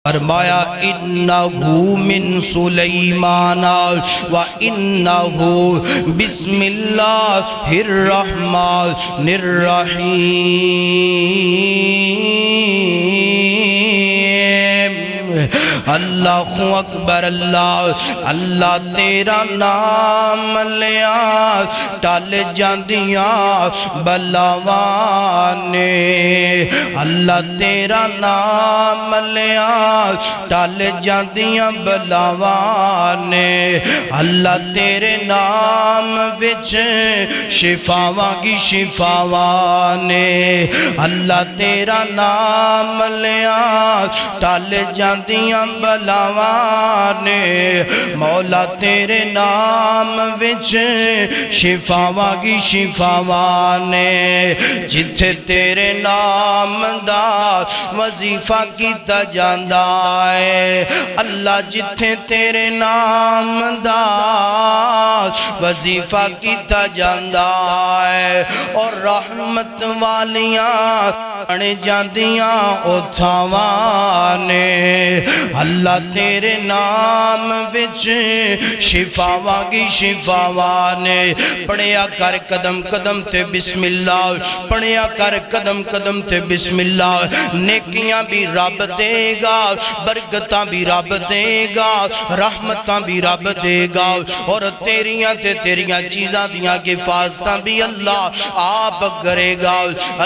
فرمایا انہو من سلیمان و انہو بسم اللہ الرحمن الرحیم۔ اللہ اکبر، اللہ تیرا نام لیا ٹل جاندیاں بلاوانے، اللہ تیرا نام لیا ٹل جاندیاں بلاوانے، اللہ تیرے نام وچ شفاواں کی شفاوانے، اللہ تیرا نام لیا ٹل جاندیاں بلاوانے، مولا تیرے نام وچ شفاواں کی شفاوانے، جتھے تیرے نام دا وظیفہ کیتا جاندا ہے، اللہ جتھے تیرے نام دا وظیفہ کیتا جاندا ہے، اور رحمت والیاں انے جاندیاں اتھاوانے، اللہ تیرے نام وچ شفاواں کی شفاوانے، پڑھیا کر قدم قدم تے بسم اللہ، پڑھیا کر قدم قدم تے بسم اللہ، نیکیاں بھی رب دے گا، برکتاں بھی رب دے گا، رحمتاں بھی رب دے گا، اور تیریاں چیزاں دیاں حفاظتاں بھی اللہ آپ کرے گا۔